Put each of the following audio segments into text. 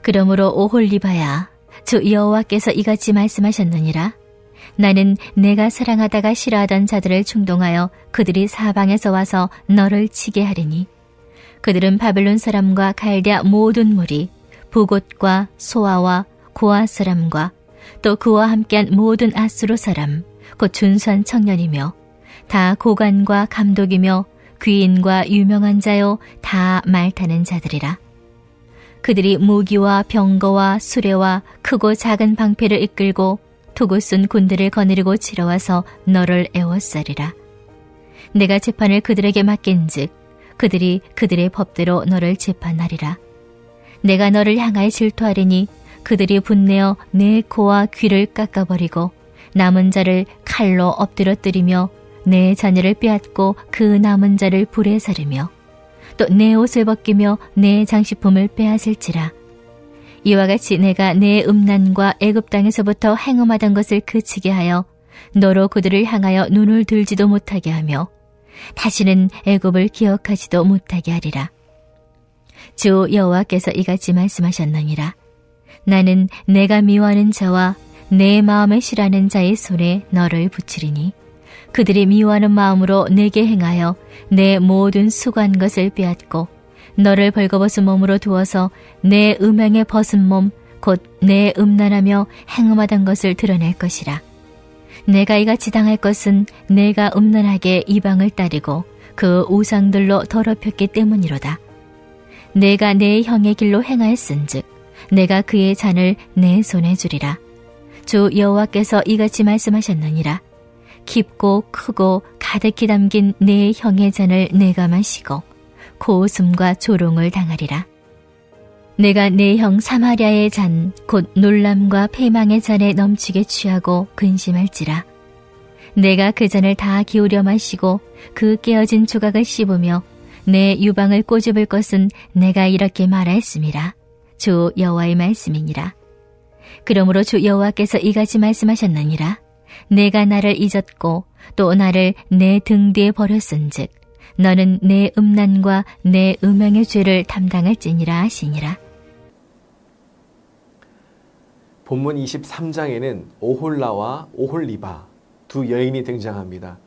그러므로 오홀리바야, 주 여호와께서 이같이 말씀하셨느니라. 나는 내가 사랑하다가 싫어하던 자들을 충동하여 그들이 사방에서 와서 너를 치게 하리니 그들은 바벨론 사람과 갈대아 모든 무리, 부곳과 소아와 고아 사람과 또 그와 함께한 모든 아수르 사람, 곧 준수한 청년이며 다 고관과 감독이며 귀인과 유명한 자요 다 말타는 자들이라. 그들이 무기와 병거와 수레와 크고 작은 방패를 이끌고 투구쓴 군대를 거느리고 치러와서 너를 애워싸리라. 내가 재판을 그들에게 맡긴즉 그들이 그들의 법대로 너를 재판하리라. 내가 너를 향하여 질투하리니 그들이 분내어 내 코와 귀를 깎아버리고 남은 자를 칼로 엎드러뜨리며 내 자녀를 빼앗고 그 남은 자를 불에 사르며 또 내 옷을 벗기며 내 장식품을 빼앗을지라. 이와 같이 내가 내 음란과 애굽 땅에서부터 행음하던 것을 그치게 하여 너로 그들을 향하여 눈을 들지도 못하게 하며 다시는 애굽을 기억하지도 못하게 하리라. 주 여호와께서 이같이 말씀하셨느니라. 나는 내가 미워하는 자와 내 마음에 싫어하는 자의 손에 너를 붙이리니 그들이 미워하는 마음으로 내게 행하여 내 모든 수고한 것을 빼앗고 너를 벌거벗은 몸으로 두어서 내 음행에 벗은 몸 곧 내 음란하며 행음하던 것을 드러낼 것이라. 내가 이같이 당할 것은 내가 음란하게 이방을 따르고 그 우상들로 더럽혔기 때문이로다. 내가 내 형의 길로 행하였은즉 내가 그의 잔을 내 손에 주리라. 주 여호와께서 이같이 말씀하셨느니라. 깊고 크고 가득히 담긴 내 형의 잔을 내가 마시고 고웃음과 조롱을 당하리라. 내가 내 형 사마리아의 잔 곧 놀람과 패망의 잔에 넘치게 취하고 근심할지라. 내가 그 잔을 다 기울여 마시고 그 깨어진 조각을 씹으며 내 유방을 꼬집을 것은 내가 이렇게 말하였음이라. 주 여호와의 말씀이니라. 그러므로 주 여호와께서 이같이 말씀하셨느니라. 내가 나를 잊었고 또 나를 내 등 뒤에 버렸은즉 너는 내 음란과 내 음행의 죄를 담당할지니라 하시니라. 본문 23장에는 오홀라와 오홀리바 두 여인이 등장합니다.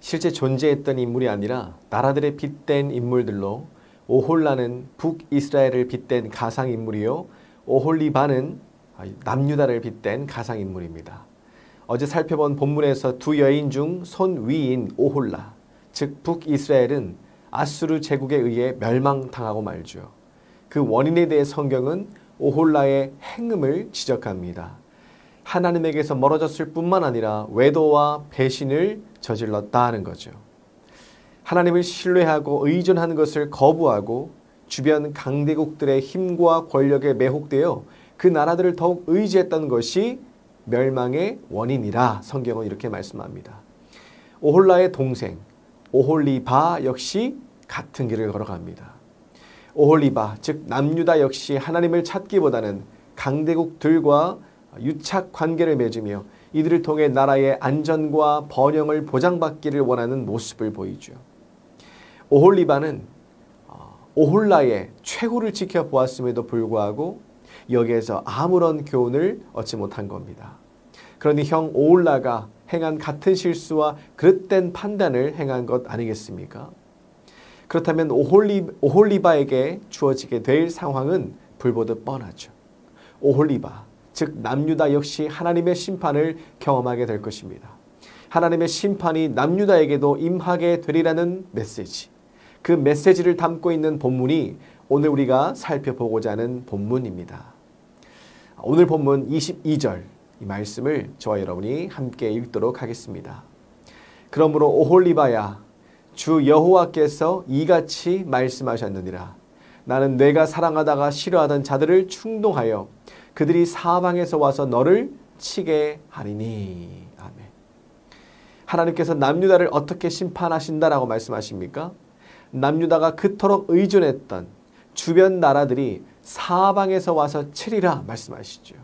실제 존재했던 인물이 아니라 나라들의 빗댄 인물들로 오홀라는 북이스라엘을 빗댄 가상인물이요 오홀리바는 남유다를 빗댄 가상인물입니다. 어제 살펴본 본문에서 두 여인 중 손위인 오홀라, 즉 북이스라엘은 아수르 제국에 의해 멸망당하고 말죠. 그 원인에 대해 성경은 오홀라의 행음을 지적합니다. 하나님에게서 멀어졌을 뿐만 아니라 외도와 배신을 저질렀다 하는 거죠. 하나님을 신뢰하고 의존하는 것을 거부하고 주변 강대국들의 힘과 권력에 매혹되어 그 나라들을 더욱 의지했던 것이 멸망의 원인이라 성경은 이렇게 말씀합니다. 오홀라의 동생 오홀리바 역시 같은 길을 걸어갑니다. 오홀리바 즉 남유다 역시 하나님을 찾기보다는 강대국들과 유착 관계를 맺으며 이들을 통해 나라의 안전과 번영을 보장받기를 원하는 모습을 보이죠. 오홀리바는 오홀라의 최후를 지켜보았음에도 불구하고 여기에서 아무런 교훈을 얻지 못한 겁니다. 그러니 형 오홀라가 행한 같은 실수와 그릇된 판단을 행한 것 아니겠습니까? 그렇다면 오홀리바에게 주어지게 될 상황은 불보듯 뻔하죠. 오홀리바, 즉 남유다 역시 하나님의 심판을 경험하게 될 것입니다. 하나님의 심판이 남유다에게도 임하게 되리라는 메시지, 그 메시지를 담고 있는 본문이 오늘 우리가 살펴보고자 하는 본문입니다. 오늘 본문 22절 이 말씀을 저와 여러분이 함께 읽도록 하겠습니다. 그러므로 오홀리바야 주 여호와께서 이같이 말씀하셨느니라. 나는 내가 사랑하다가 싫어하던 자들을 충동하여 그들이 사방에서 와서 너를 치게 하리니. 아멘. 하나님께서 남유다를 어떻게 심판하신다라고 말씀하십니까? 남유다가 그토록 의존했던 주변 나라들이 사방에서 와서 치리라 말씀하시죠.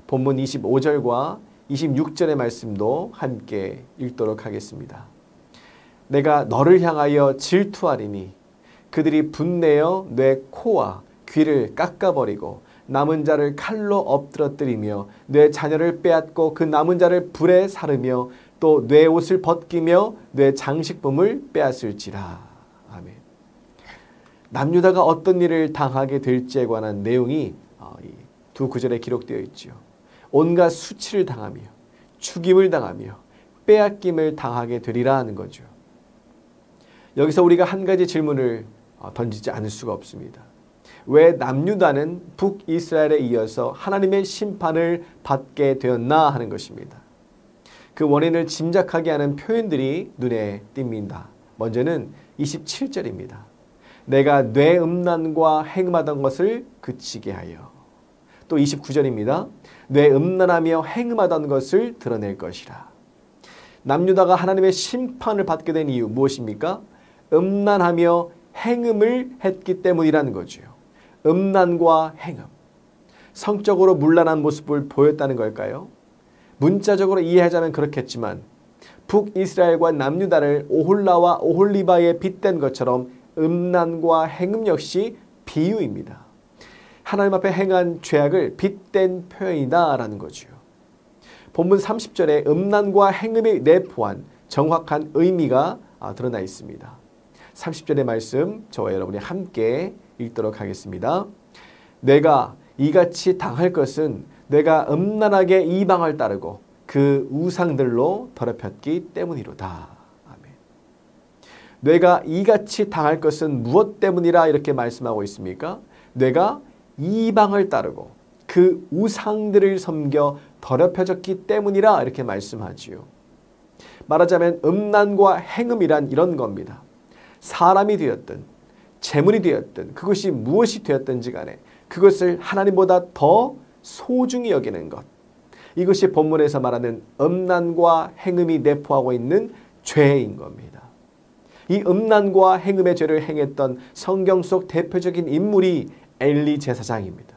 본문 25절과 26절의 말씀도 함께 읽도록 하겠습니다. 내가 너를 향하여 질투하리니 그들이 분내어 내 코와 귀를 깎아버리고 남은 자를 칼로 엎드러뜨리며 내 자녀를 빼앗고 그 남은 자를 불에 사르며 또 내 옷을 벗기며 내 장식품을 빼앗을지라. 아멘. 남유다가 어떤 일을 당하게 될지에 관한 내용이 두 구절에 기록되어 있지요. 온갖 수치를 당하며 죽임을 당하며 빼앗김을 당하게 되리라 하는 거죠. 여기서 우리가 한 가지 질문을 던지지 않을 수가 없습니다. 왜 남유다는 북이스라엘에 이어서 하나님의 심판을 받게 되었나 하는 것입니다. 그 원인을 짐작하게 하는 표현들이 눈에 띕니다. 먼저는 27절입니다. 내가 뇌 음란과 행음하던 것을 그치게 하여. 또 29절입니다. 뇌 음란하며 행음하던 것을 드러낼 것이라. 남유다가 하나님의 심판을 받게 된 이유 무엇입니까? 음란하며 행음을 했기 때문이라는 거죠. 음란과 행음. 성적으로 문란한 모습을 보였다는 걸까요? 문자적으로 이해하자면 그렇겠지만 북이스라엘과 남유다를 오홀라와 오홀리바에 빗댄 것처럼 음란과 행음 역시 비유입니다. 하나님 앞에 행한 죄악을 빗댄 표현이다라는 거죠. 본문 30절에 음란과 행음이 내포한 정확한 의미가 드러나 있습니다. 30절의 말씀 저와 여러분이 함께 읽도록 하겠습니다. 내가 이같이 당할 것은 내가 음란하게 이방을 따르고 그 우상들로 더럽혔기 때문이로다. 아멘. 내가 이같이 당할 것은 무엇 때문이라 이렇게 말씀하고 있습니까? 내가 이방을 따르고 그 우상들을 섬겨 더럽혀졌기 때문이라 이렇게 말씀하지요. 말하자면 음란과 행음이란 이런 겁니다. 사람이 되었든 재물이 되었든 그것이 무엇이 되었든지 간에 그것을 하나님보다 더 소중히 여기는 것. 이것이 본문에서 말하는 음란과 행음이 내포하고 있는 죄인 겁니다. 이 음란과 행음의 죄를 행했던 성경 속 대표적인 인물이 엘리 제사장입니다.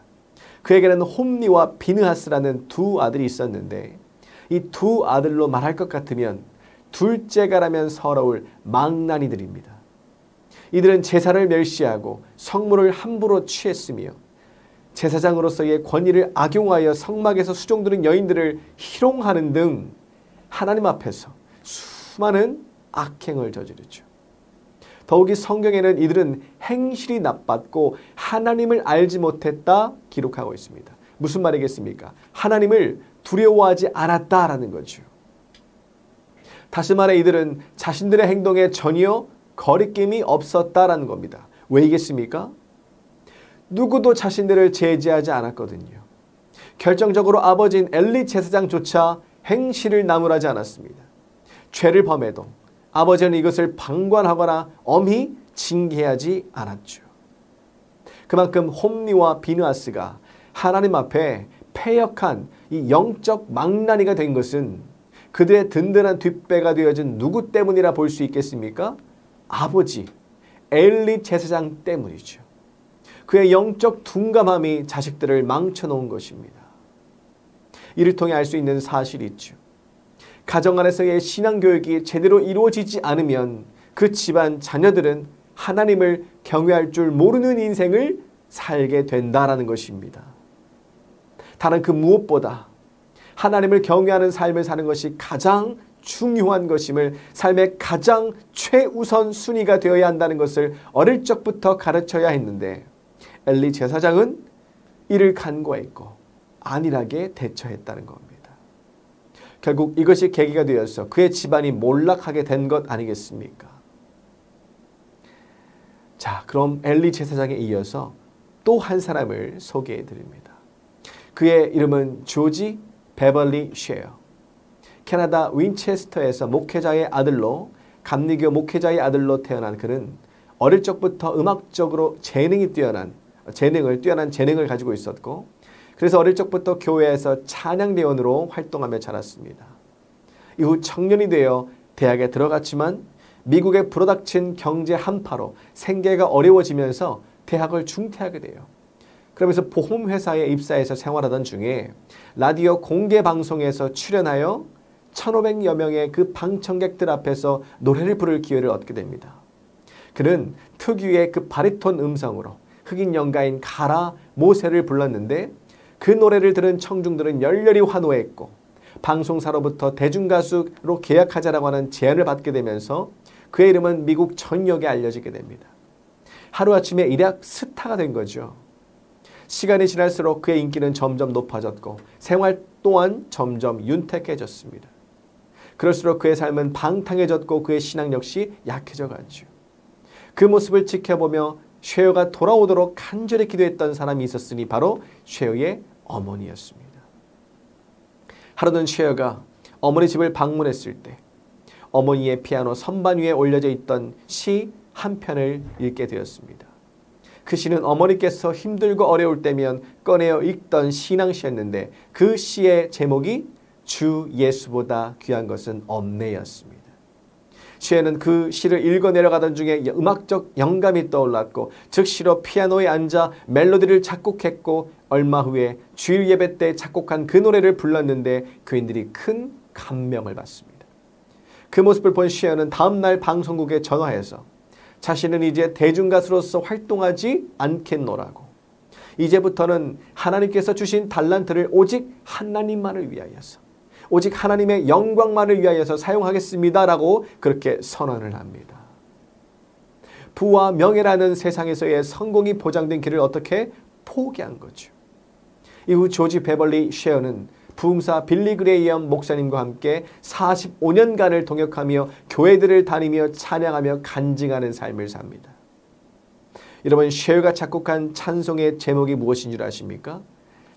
그에게는 홈리와 비느하스라는 두 아들이 있었는데 이 두 아들로 말할 것 같으면 둘째가라면 서러울 망나니들입니다. 이들은 제사를 멸시하고 성물을 함부로 취했으며 제사장으로서의 권위를 악용하여 성막에서 수종드는 여인들을 희롱하는 등 하나님 앞에서 수많은 악행을 저지르죠. 더욱이 성경에는 이들은 행실이 나빴고 하나님을 알지 못했다 기록하고 있습니다. 무슨 말이겠습니까? 하나님을 두려워하지 않았다라는 거죠. 다시 말해 이들은 자신들의 행동에 전혀 거리낌이 없었다라는 겁니다. 왜이겠습니까? 누구도 자신들을 제지하지 않았거든요. 결정적으로 아버지인 엘리 제사장조차 행실을 나무라지 않았습니다. 죄를 범해도 아버지는 이것을 방관하거나 엄히 징계하지 않았죠. 그만큼 홈리와 비느하스가 하나님 앞에 패역한 이 영적 망나니가 된 것은 그들의 든든한 뒷배가 되어진 누구 때문이라 볼 수 있겠습니까? 아버지 엘리 제사장 때문이죠. 그의 영적 둔감함이 자식들을 망쳐놓은 것입니다. 이를 통해 알 수 있는 사실이 있죠. 가정 안에서의 신앙교육이 제대로 이루어지지 않으면 그 집안 자녀들은 하나님을 경외할 줄 모르는 인생을 살게 된다라는 것입니다. 다른 그 무엇보다 하나님을 경외하는 삶을 사는 것이 가장 중요한 것임을 삶의 가장 최우선 순위가 되어야 한다는 것을 어릴 적부터 가르쳐야 했는데 엘리 제사장은 이를 간과했고 안일하게 대처했다는 겁니다. 결국 이것이 계기가 되어서 그의 집안이 몰락하게 된 것 아니겠습니까? 자, 그럼 엘리 제사장에 이어서 또 한 사람을 소개해 드립니다. 그의 이름은 조지 베벌리 쉐어. 캐나다 윈체스터에서 목회자의 아들로 감리교 목회자의 아들로 태어난 그는 어릴 적부터 음악적으로 뛰어난 재능을 가지고 있었고 그래서 어릴 적부터 교회에서 찬양대원으로 활동하며 자랐습니다. 이후 청년이 되어 대학에 들어갔지만 미국에 불어닥친 경제 한파로 생계가 어려워지면서 대학을 중퇴하게 돼요. 그러면서 보험회사에 입사해서 생활하던 중에 라디오 공개방송에서 출연하여 1,500여 명의 그 방청객들 앞에서 노래를 부를 기회를 얻게 됩니다. 그는 특유의 그 바리톤 음성으로 흑인 영가인 가라 모세를 불렀는데 그 노래를 들은 청중들은 열렬히 환호했고 방송사로부터 대중가수로 계약하자라고 하는 제안을 받게 되면서 그의 이름은 미국 전역에 알려지게 됩니다. 하루아침에 일약 스타가 된 거죠. 시간이 지날수록 그의 인기는 점점 높아졌고 생활 또한 점점 윤택해졌습니다. 그럴수록 그의 삶은 방탕해졌고 그의 신앙 역시 약해져 가죠. 그 모습을 지켜보며 쉐어가 돌아오도록 간절히 기도했던 사람이 있었으니 바로 쉐어의 어머니였습니다. 하루는 쉐어가 어머니 집을 방문했을 때 어머니의 피아노 선반 위에 올려져 있던 시 한 편을 읽게 되었습니다. 그 시는 어머니께서 힘들고 어려울 때면 꺼내어 읽던 신앙시였는데 그 시의 제목이 주 예수보다 귀한 것은 없네였습니다. 쉐어는 그 시를 읽어 내려가던 중에 음악적 영감이 떠올랐고 즉시로 피아노에 앉아 멜로디를 작곡했고 얼마 후에 주일 예배 때 작곡한 그 노래를 불렀는데 교인들이 큰 감명을 받습니다. 그 모습을 본 쉐어는 다음날 방송국에 전화해서 자신은 이제 대중가수로서 활동하지 않겠노라고, 이제부터는 하나님께서 주신 달란트를 오직 하나님만을 위하여서, 오직 하나님의 영광만을 위하여서 사용하겠습니다라고 그렇게 선언을 합니다. 부와 명예라는 세상에서의 성공이 보장된 길을 어떻게 포기한 거죠. 이후 조지 베벌리 쉐어는 부흥사 빌리 그레이엄 목사님과 함께 45년간을 동역하며 교회들을 다니며 찬양하며 간증하는 삶을 삽니다. 여러분, 쉐어가 작곡한 찬송의 제목이 무엇인 줄 아십니까?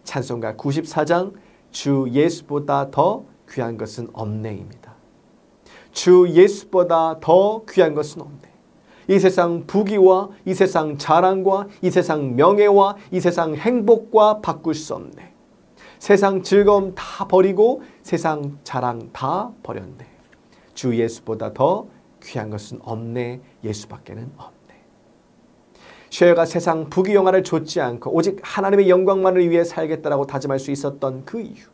찬송가 94장 주 예수보다 더 귀한 것은 없네입니다. 주 예수보다 더 귀한 것은 없네. 이 세상 부귀와 이 세상 자랑과 이 세상 명예와 이 세상 행복과 바꿀 수 없네. 세상 즐거움 다 버리고 세상 자랑 다 버렸네. 주 예수보다 더 귀한 것은 없네. 예수밖에는 없네. 쉐어가 세상 부귀영화를 좇지 않고 오직 하나님의 영광만을 위해 살겠다라고 다짐할 수 있었던 그 이유,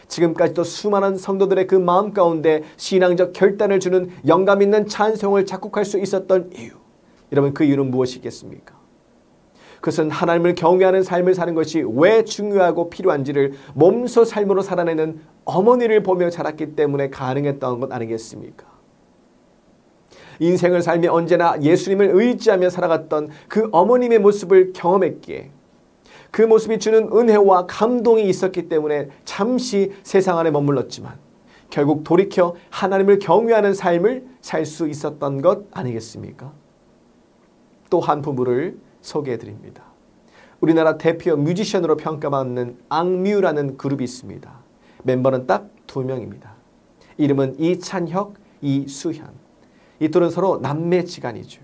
지금까지도 수많은 성도들의 그 마음 가운데 신앙적 결단을 주는 영감 있는 찬송을 작곡할 수 있었던 이유, 여러분 그 이유는 무엇이겠습니까? 그것은 하나님을 경외하는 삶을 사는 것이 왜 중요하고 필요한지를 몸소 삶으로 살아내는 어머니를 보며 자랐기 때문에 가능했던 것 아니겠습니까? 인생을 살며 언제나 예수님을 의지하며 살아갔던 그 어머님의 모습을 경험했기에 그 모습이 주는 은혜와 감동이 있었기 때문에 잠시 세상 안에 머물렀지만 결국 돌이켜 하나님을 경외하는 삶을 살 수 있었던 것 아니겠습니까? 또 한 부부를 소개해 드립니다. 우리나라 대표 뮤지션으로 평가받는 앙뮤라는 그룹이 있습니다. 멤버는 딱 2명입니다. 이름은 이찬혁, 이수현. 이 둘은 서로 남매지간이죠.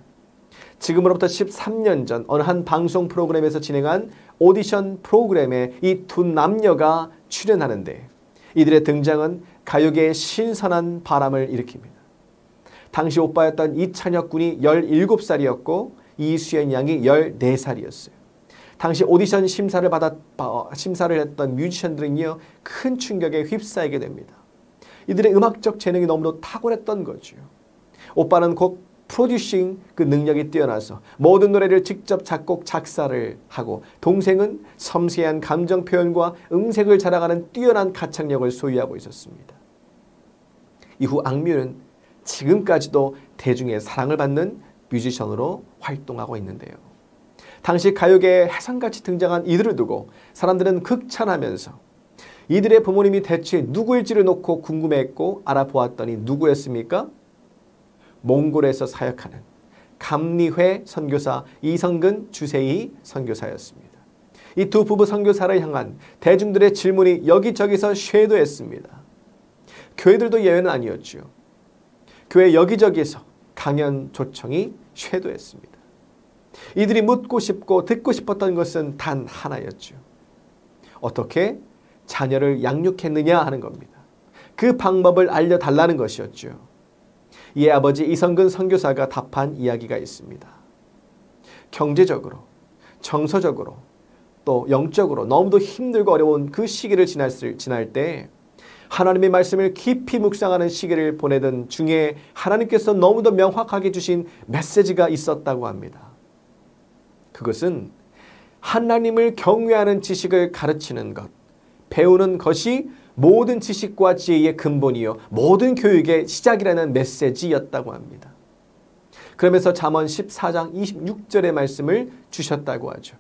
지금으로부터 13년 전 어느 한 방송 프로그램에서 진행한 오디션 프로그램에 이 두 남녀가 출연하는데 이들의 등장은 가요계의 신선한 바람을 일으킵니다. 당시 오빠였던 이찬혁 군이 17살이었고 이수연 양이 14살이었어요. 당시 오디션 심사를 했던 뮤지션들은요, 큰 충격에 휩싸이게 됩니다. 이들의 음악적 재능이 너무도 탁월했던 거죠. 오빠는 곡 프로듀싱 그 능력이 뛰어나서 모든 노래를 직접 작곡 작사를 하고, 동생은 섬세한 감정 표현과 음색을 자랑하는 뛰어난 가창력을 소유하고 있었습니다. 이후 앙뮤는 지금까지도 대중의 사랑을 받는 뮤지션으로 활동하고 있는데요. 당시 가요계에 해성같이 등장한 이들을 두고 사람들은 극찬하면서 이들의 부모님이 대체 누구일지를 놓고 궁금해했고 알아보았더니 누구였습니까? 몽골에서 사역하는 감리회 선교사 이성근 주세희 선교사였습니다. 이 두 부부 선교사를 향한 대중들의 질문이 여기저기서 쇄도했습니다. 교회들도 예외는 아니었죠. 교회 여기저기서 강연 초청이 쇄도했습니다. 이들이 묻고 싶고 듣고 싶었던 것은 단 하나였죠. 어떻게 자녀를 양육했느냐 하는 겁니다. 그 방법을 알려달라는 것이었죠. 이에 아버지 이성근 선교사가 답한 이야기가 있습니다. 경제적으로, 정서적으로, 또 영적으로 너무도 힘들고 어려운 그 시기를 지날 때 하나님의 말씀을 깊이 묵상하는 시기를 보내던 중에 하나님께서 너무도 명확하게 주신 메시지가 있었다고 합니다. 그것은 하나님을 경외하는 지식을 가르치는 것, 배우는 것이 모든 지식과 지혜의 근본이요 모든 교육의 시작이라는 메시지였다고 합니다. 그러면서 잠언 14장 26절의 말씀을 주셨다고 하죠.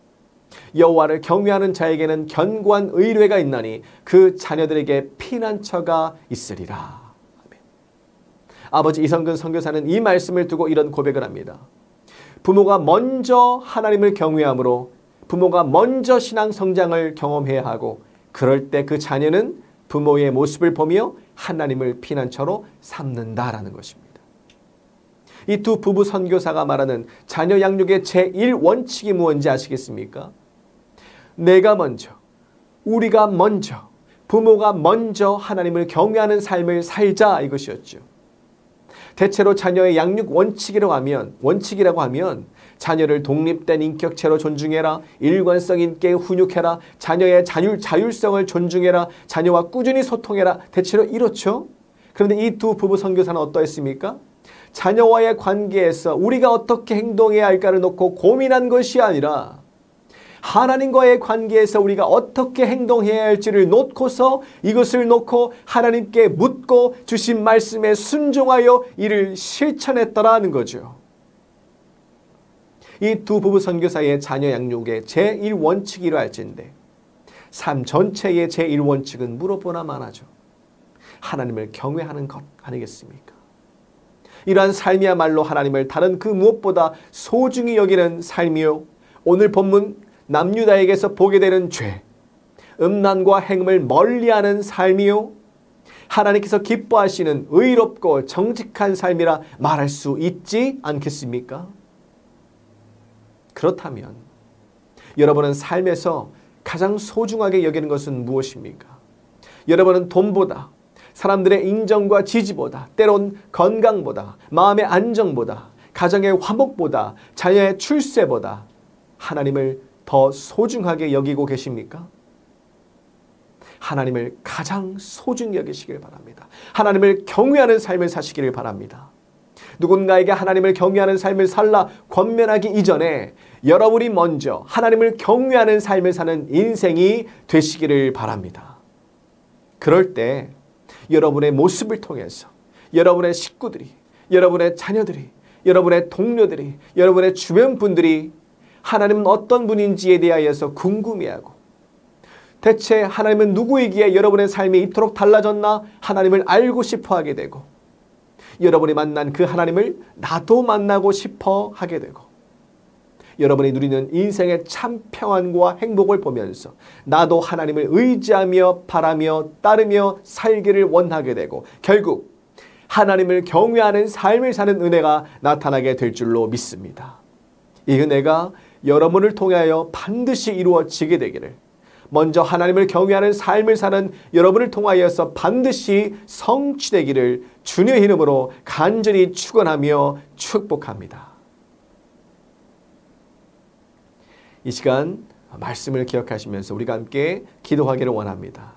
여호와를 경외하는 자에게는 견고한 의뢰가 있나니 그 자녀들에게 피난처가 있으리라. 아멘. 아버지 이성근 선교사는 이 말씀을 두고 이런 고백을 합니다. 부모가 먼저 하나님을 경외함으로 부모가 먼저 신앙 성장을 경험해야 하고 그럴 때 그 자녀는 부모의 모습을 보며 하나님을 피난처로 삼는다라는 것입니다. 이 두 부부 선교사가 말하는 자녀 양육의 제1원칙이 무엇인지 아시겠습니까? 내가 먼저, 우리가 먼저, 부모가 먼저 하나님을 경외하는 삶을 살자 이것이었죠. 대체로 자녀의 양육 원칙이라고 하면 자녀를 독립된 인격체로 존중해라, 일관성 있게 훈육해라, 자녀의 자율성을 존중해라, 자녀와 꾸준히 소통해라. 대체로 이렇죠. 그런데 이 두 부부 선교사는 어떠했습니까? 자녀와의 관계에서 우리가 어떻게 행동해야 할까를 놓고 고민한 것이 아니라 하나님과의 관계에서 우리가 어떻게 행동해야 할지를 놓고서 이것을 놓고 하나님께 묻고 주신 말씀에 순종하여 이를 실천했더라는 거죠. 이 두 부부 선교사의 자녀 양육의 제1원칙이라 할진데 삶 전체의 제1원칙은 물어보나 마나죠. 하나님을 경외하는 것 아니겠습니까? 이러한 삶이야말로 하나님을 다른 그 무엇보다 소중히 여기는 삶이요. 오늘 본문 남유다에게서 보게 되는 죄, 음란과 행음을 멀리하는 삶이요. 하나님께서 기뻐하시는 의롭고 정직한 삶이라 말할 수 있지 않겠습니까? 그렇다면 여러분은 삶에서 가장 소중하게 여기는 것은 무엇입니까? 여러분은 돈보다, 사람들의 인정과 지지보다, 때론 건강보다, 마음의 안정보다, 가정의 화목보다, 자녀의 출세보다 하나님을 더 소중하게 여기고 계십니까? 하나님을 가장 소중히 여기시길 바랍니다. 하나님을 경외하는 삶을 사시기를 바랍니다. 누군가에게 하나님을 경외하는 삶을 살라 권면하기 이전에 여러분이 먼저 하나님을 경외하는 삶을 사는 인생이 되시기를 바랍니다. 그럴 때 여러분의 모습을 통해서 여러분의 식구들이, 여러분의 자녀들이, 여러분의 동료들이, 여러분의 주변 분들이 하나님은 어떤 분인지에 대하여서 궁금해하고 대체 하나님은 누구이기에 여러분의 삶이 이토록 달라졌나 하나님을 알고 싶어 하게 되고 여러분이 만난 그 하나님을 나도 만나고 싶어 하게 되고 여러분이 누리는 인생의 참 평안과 행복을 보면서 나도 하나님을 의지하며 바라며 따르며 살기를 원하게 되고 결국 하나님을 경외하는 삶을 사는 은혜가 나타나게 될 줄로 믿습니다. 이 은혜가 여러분을 통하여 반드시 이루어지게 되기를 먼저 하나님을 경외하는 삶을 사는 여러분을 통하여서 반드시 성취되기를 주님의 이름으로 간절히 축원하며 축복합니다. 이 시간 말씀을 기억하시면서 우리가 함께 기도하기를 원합니다.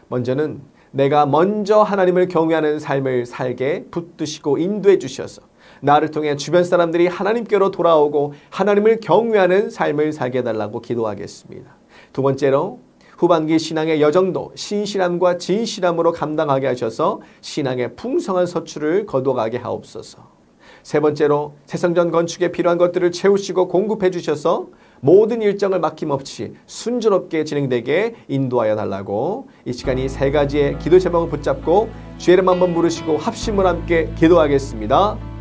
먼저는 내가 먼저 하나님을 경외하는 삶을 살게 붙드시고 인도해 주셔서 나를 통해 주변 사람들이 하나님께로 돌아오고 하나님을 경외하는 삶을 살게 해달라고 기도하겠습니다. 두 번째로 후반기 신앙의 여정도 신실함과 진실함으로 감당하게 하셔서 신앙의 풍성한 서출을 거둬가게 하옵소서. 세 번째로 새성전 건축에 필요한 것들을 채우시고 공급해 주셔서 모든 일정을 막힘없이 순조롭게 진행되게 인도하여 달라고 이 시간이 세 가지의 기도 제목을 붙잡고 주의 이름 한번 부르시고 합심을 함께 기도하겠습니다.